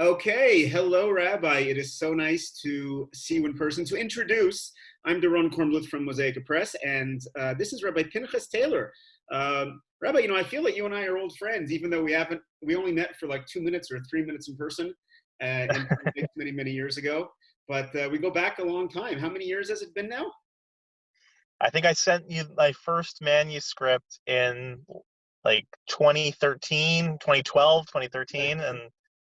Okay, hello, Rabbi. It is so nice to see you in person. To introduce, I'm Daron Kornbluth from Mosaica Press, and this is Rabbi Pinchas Taylor. Rabbi, I feel like you and I are old friends, even though we only met for like 2 minutes or 3 minutes in person, many, many years ago. But we go back a long time. How many years has it been now? I think I sent you my first manuscript in like 2013, 2012, 2013, and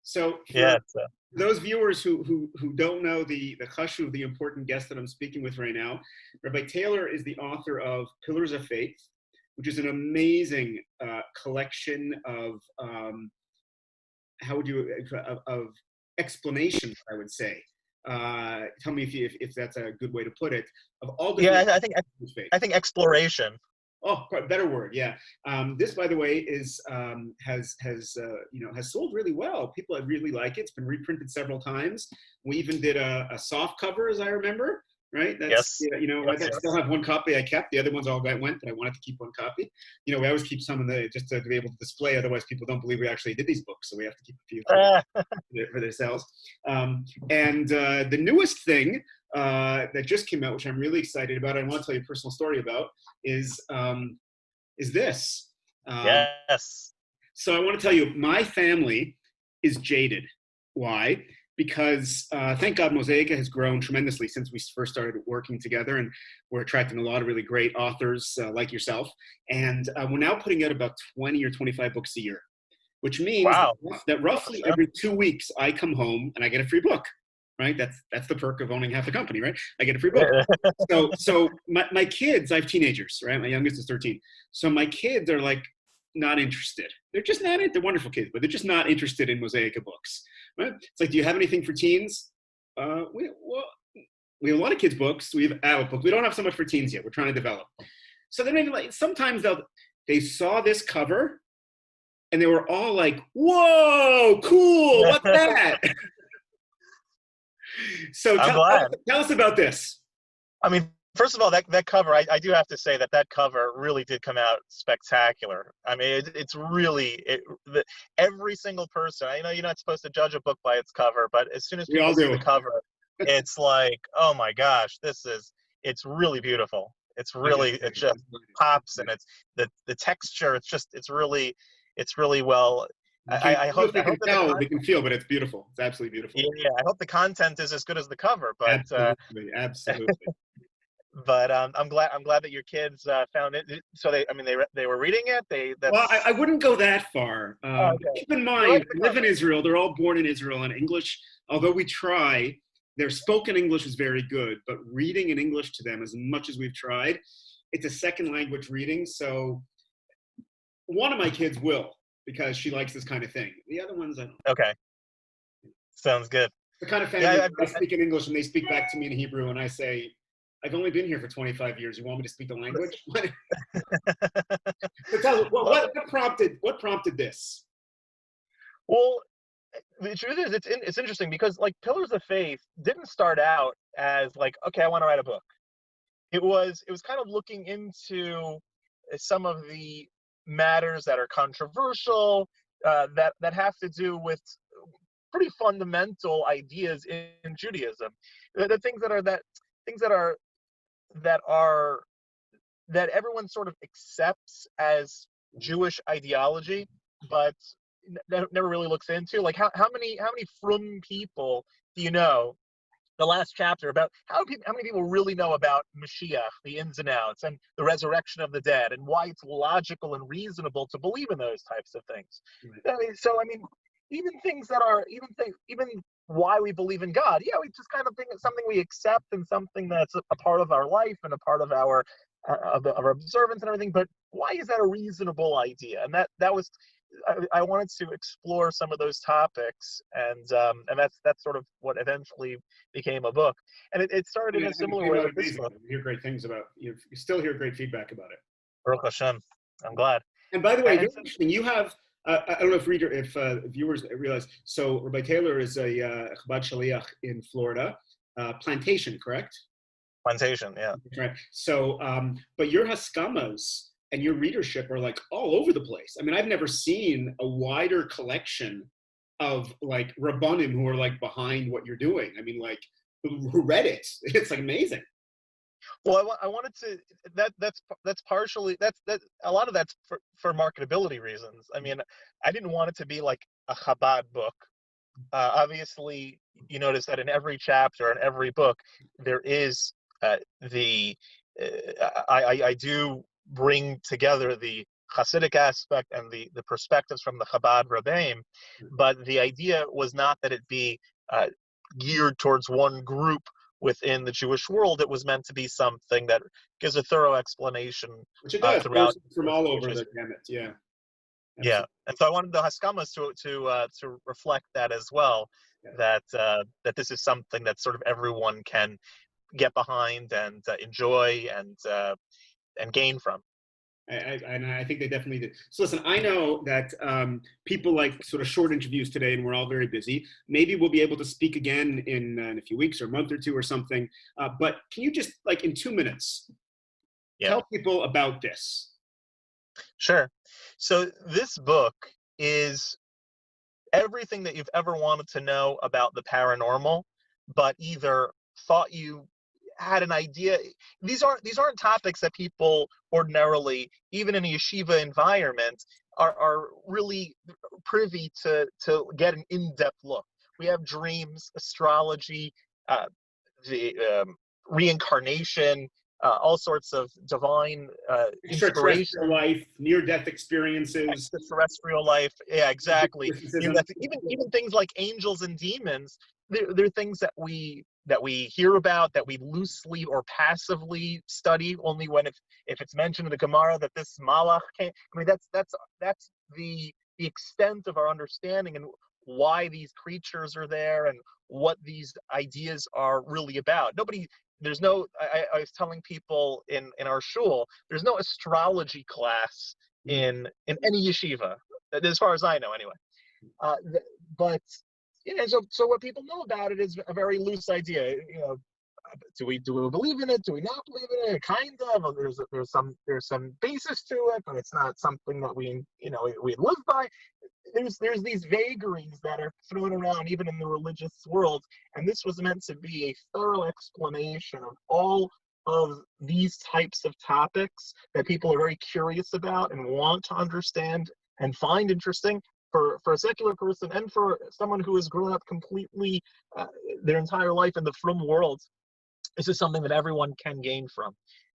So yeah. for those viewers who don't know the chashuv, the important guest that I'm speaking with right now, Rabbi Taylor is the author of Pillars of Faith, which is an amazing collection of of explanations, I would say. Tell me if that's a good way to put it. Of all different faith. I think exploration. Oh, better word, yeah. This, by the way, is has sold really well. People really like it. It's been reprinted several times. We even did a soft cover, as I remember. Right? That's Yes. I still have one copy I kept. The other ones all went, but I wanted to keep one copy. We always keep some in the just to be able to display. Otherwise, people don't believe we actually did these books, so we have to keep a few for themselves. And the newest thing that just came out, which I'm really excited about, and I want to tell you a personal story about, is this. Yes. So I want to tell you, my family is jaded. Why? Because thank God Mosaica has grown tremendously since we first started working together, and we're attracting a lot of really great authors like yourself. And we're now putting out about 20 or 25 books a year, which means that roughly every 2 weeks I come home and I get a free book. Right? That's the perk of owning half the company, right? I get a free book. So my kids, I have teenagers, right? My youngest is 13. So my kids are like not interested. They're just not they're wonderful kids, but they're just not interested in Mosaica books. Right? It's like, do you have anything for teens? We have a lot of kids' books. We have adult books. We don't have so much for teens yet. We're trying to develop. So then maybe sometimes they saw this cover and they were all like, "Whoa, cool! What's that?" So tell us about this. I mean, first of all, that cover, I do have to say that cover really did come out spectacular. I mean, it's really, every single person, I know you're not supposed to judge a book by its cover, but as soon as people see the cover, it's like, oh my gosh, it's really beautiful. It's really, it just pops, and it's the texture, it's really well. I hope they can tell, they can feel, but it's beautiful. It's absolutely beautiful. Yeah, I hope the content is as good as the cover. But absolutely. But I'm glad that your kids found it. So they were reading it. Well, I wouldn't go that far. Keep in mind, we live in Israel. They're all born in Israel, and English, although we try, their spoken English is very good. But reading in English to them, as much as we've tried, it's a second language reading. So one of my kids will, because she likes this kind of thing. The other ones, I don't. Okay. Sounds good. The kind of family I speak in English and they speak back to me in Hebrew, and I say, I've only been here for 25 years. You want me to speak the language? So tell us, what prompted this? Well, the truth is, it's interesting because like Pillars of Faith didn't start out as like, okay, I want to write a book. It was kind of looking into some of the matters that are controversial, that have to do with pretty fundamental ideas in Judaism. The things that everyone sort of accepts as Jewish ideology, but never really looks into. Like how many frum people do you know? The last chapter about how many people really know about Mashiach, the ins and outs, and the resurrection of the dead, and why it's logical and reasonable to believe in those types of things. Right. Even things that are even why we believe in God. Yeah, we just kind of think it's something we accept and something that's a part of our life and a part of our observance and everything. But why is that a reasonable idea? And that was. I wanted to explore some of those topics, and that's sort of what eventually became a book. And it started in a similar way with this book. You hear great things about you still hear great feedback about it. Baruch Hashem. I'm glad. And by the way, very interesting. You have I don't know if viewers realize. So Rabbi Taylor is a Chabad Shaliach in Florida, Plantation, correct? Plantation, yeah. Right. So, but your haskamas and your readership are like all over the place. I mean, I've never seen a wider collection of like Rabbanim who are like behind what you're doing. I mean, like who read it. It's like amazing. Well, I wanted to that's partially that a lot of that's for marketability reasons. I mean, I didn't want it to be like a Chabad book. Obviously, you notice that in every chapter, in every book, there is the I do bring together the Hasidic aspect and the perspectives from the Chabad Rabbeim, but the idea was not that it be geared towards one group within the Jewish world. It was meant to be something that gives a thorough explanation Which it does. throughout From all Jewish over the history. gamut. Yeah. Yeah, Absolutely. and so I wanted the Haskamas to reflect that as well, Yeah. that this is something that sort of everyone can get behind and enjoy and gain from. And I think they definitely did. So listen, I know that people like sort of short interviews today, and we're all very busy. Maybe we'll be able to speak again in a few weeks or a month or two or something. But can you just like in 2 minutes Yeah, tell people about this? sure. So this book is everything that you've ever wanted to know about the paranormal, but either thought you had an idea. These aren't topics that people ordinarily, even in a yeshiva environment, are really privy to get an in-depth look. We have dreams, astrology, uh, the reincarnation, all sorts of divine Extraterrestrial inspiration, life, near-death experiences, extraterrestrial life. Yeah, exactly. mysticism. Even things like angels and demons. They're things that we hear about, that we loosely or passively study only when if it's mentioned in the Gemara that this malach came. I mean, that's the extent of our understanding and why these creatures are there and what these ideas are really about. There's no. I was telling people in our shul, there's no astrology class in any yeshiva, as far as I know, anyway. But so what people know about it is a very loose idea. Do we believe in it? Do we not believe in it? Kind of. There's some basis to it, but it's not something that we live by. There's these vagaries that are thrown around even in the religious world, and this was meant to be a thorough explanation of all of these types of topics that people are very curious about and want to understand and find interesting. For a secular person and for someone who has grown up completely their entire life in the frum world, this is something that everyone can gain from.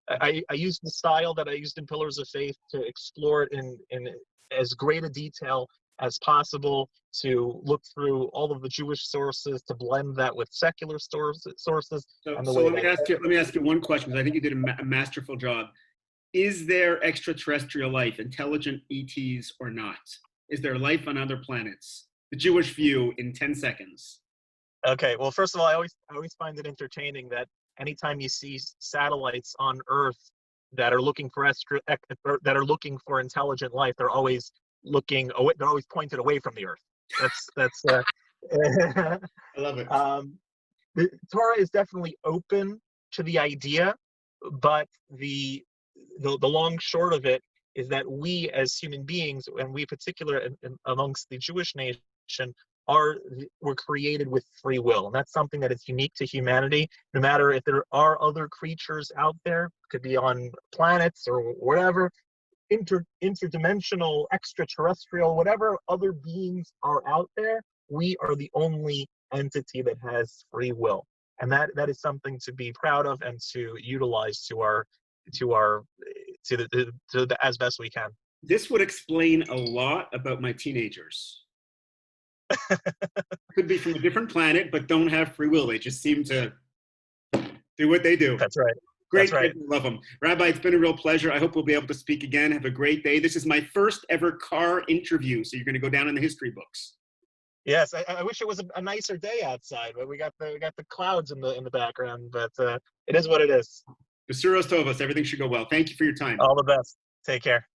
I used the style that I used in Pillars of Faith to explore it in as great a detail as possible, to look through all of the Jewish sources, to blend that with secular sources, and the So way let me ask you one question, because I think you did a masterful job. Is there extraterrestrial life, intelligent ETs or not? Is there life on other planets? The Jewish view in 10 seconds. Okay, well, first of all, I always find it entertaining that anytime you see satellites on Earth that are looking for intelligent life, they're always looking away. They're always pointed away from the Earth. That's. I love it. The Torah is definitely open to the idea, but the long short of it is that we as human beings, and we particular amongst the Jewish nation, were created with free will, and that's something that is unique to humanity. No matter if there are other creatures out there, could be on planets or whatever, interdimensional, extraterrestrial, whatever other beings are out there, we are the only entity that has free will, and that is something to be proud of and to utilize as best we can. This would explain a lot about my teenagers. Could be from a different planet, but don't have free will. They just seem to do what they do. That's right. Great. That's right. Love them. Rabbi, it's been a real pleasure. I hope we'll be able to speak again. Have a great day. This is my first ever car interview, so you're going to go down in the history books. Yes, I wish it was a nicer day outside, but we got the clouds in the background. But it is what it is. Basuros Tovos, everything should go well. Thank you for your time. All the best. Take care.